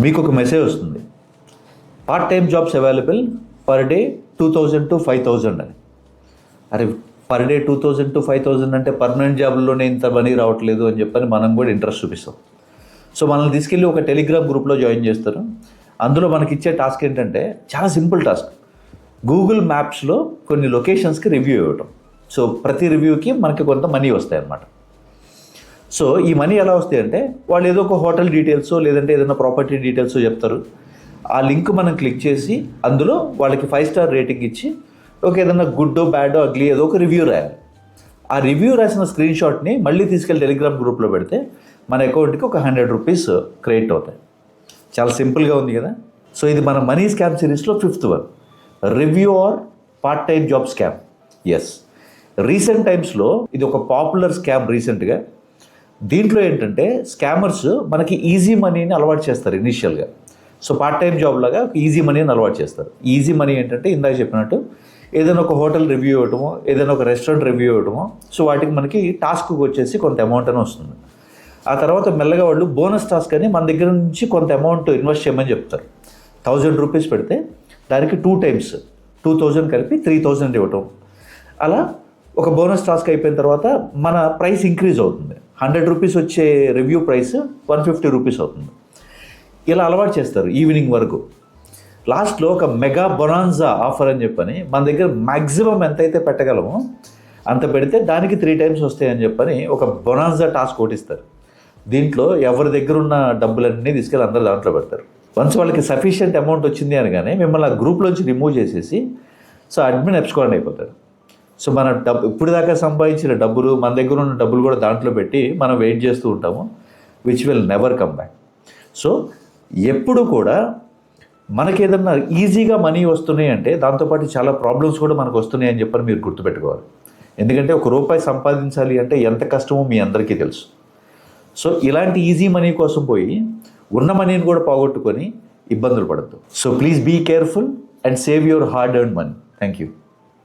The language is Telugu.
మీకు ఒక మెసేజ్ వస్తుంది, part time jobs available per day 2000 to 5000 అని. అరే పర్ డే 2000 to 5000 అంటే పర్మనెంట్ జాబ్లోనే ఇంత మనీ రావట్లేదు అని చెప్పని మనం కూడా ఇంట్రెస్ట్ చూపిస్తాం. సో మనల్ని తీసుకెళ్ళి ఒక టెలిగ్రామ్ గ్రూప్లో జాయిన్ చేస్తారు. అందులో మనకి ఇచ్చే టాస్క్ ఏంటంటే చాలా సింపుల్ టాస్క్, గూగుల్ మ్యాప్స్లో కొన్ని లొకేషన్స్కి రివ్యూ ఇవ్వటం. సో ప్రతి రివ్యూకి మనకి కొంత మనీ వస్తాయి అన్నమాట. సో ఈ మనీ ఎలా వస్తాయి అంటే వాళ్ళు ఏదో ఒక హోటల్ డీటెయిల్స్ లేదంటే ఏదైనా ప్రాపర్టీ డీటెయిల్స్ చెప్తారు. ఆ లింక్ మనం క్లిక్ చేసి అందులో వాళ్ళకి 5 స్టార్ రేటింగ్ ఇచ్చి ఒక ఏదైనా గుడ్ బ్యాడ్ అగ్లీ ఏదో ఒక రివ్యూ రాయాలి. ఆ రివ్యూ రాసిన స్క్రీన్ షాట్ని మళ్ళీ తీసుకెళ్ళి టెలిగ్రామ్ గ్రూప్లో పెడితే మన అకౌంట్కి ఒక 100 రూపీస్ క్రెడిట్ అవుతాయి. చాలా సింపుల్గా ఉంది కదా. సో ఇది మన మనీ స్కామ్ సిరీస్లో 5th one, review or part time job scam. Yes, recent టైమ్స్లో ఇది ఒక పాపులర్ స్కామ్ రీసెంట్గా. దీంట్లో ఏంటంటే స్కామర్స్ మనకి ఈజీ మనీని అలవాటు చేస్తారు ఇనీషియల్గా. సో పార్ట్ టైం జాబ్ లాగా ఈజీ మనీని అలవాటు చేస్తారు. ఈజీ మనీ ఏంటంటే ఇందాక చెప్పినట్టు ఏదైనా ఒక హోటల్ రివ్యూ ఇవ్వటమో ఏదైనా ఒక రెస్టారెంట్ రివ్యూ ఇవ్వటమో. సో వాటికి మనకి టాస్క్కి వచ్చేసి కొంత అమౌంట్ అని వస్తుంది. ఆ తర్వాత మెల్లగా వాళ్ళు బోనస్ టాస్క్ అని మన దగ్గర నుంచి కొంత అమౌంట్ ఇన్వెస్ట్ చేయమని చెప్తారు. 1000 రూపీస్ పెడితే దానికి 2 times 2000 కలిపి 3000 ఇవ్వటం. అలా ఒక బోనస్ టాస్క్ అయిపోయిన తర్వాత మన ప్రైస్ ఇంక్రీజ్ అవుతుంది. 100 రూపీస్ వచ్చే రివ్యూ ప్రైస్ 150 రూపీస్ అవుతుంది. ఇలా అలవాటు చేస్తారు ఈవినింగ్ వరకు. లాస్ట్లో ఒక మెగా బొనాన్జా ఆఫర్ అని చెప్పని మన దగ్గర మ్యాక్సిమం ఎంతైతే పెట్టగలమో అంత పెడితే దానికి 3 times వస్తాయని చెప్పని ఒక బొనాన్జా టాస్క్ ఓటిస్తారు. దీంట్లో ఎవరి దగ్గర ఉన్న డబ్బులన్నీ తీసుకెళ్ళి అందరూ దాంట్లో పెడతారు. వన్స్ వాళ్ళకి సఫిషియెంట్ అమౌంట్ వచ్చింది అనగానే మిమ్మల్ని ఆ గ్రూప్లోంచి రిమూవ్ చేసేసి సో అడ్మిన్ ఎప్స్కోండి అయిపోతారు. సో మన ఇప్పుడు దాకా సంపాదించిన డబ్బులు మన దగ్గర ఉన్న డబ్బులు కూడా దాంట్లో పెట్టి మనం వెయిట్ చేస్తూ ఉంటాము, which will never come back. So ఎప్పుడు కూడా మనకి ఏదన్నా ఈజీగా మనీ వస్తున్నాయి అంటే దాంతోపాటు చాలా ప్రాబ్లమ్స్ కూడా మనకు వస్తున్నాయి అని చెప్పని మీరు గుర్తుపెట్టుకోవాలి. ఎందుకంటే ₹1 సంపాదించాలి అంటే ఎంత కష్టమో మీ అందరికీ తెలుసు. సో ఇలాంటి ఈజీ మనీ కోసం పోయి ఉన్న మనీని కూడా పోగొట్టుకొని ఇబ్బందులు పడద్దు. So please be careful and save your hard earned money. Thank you.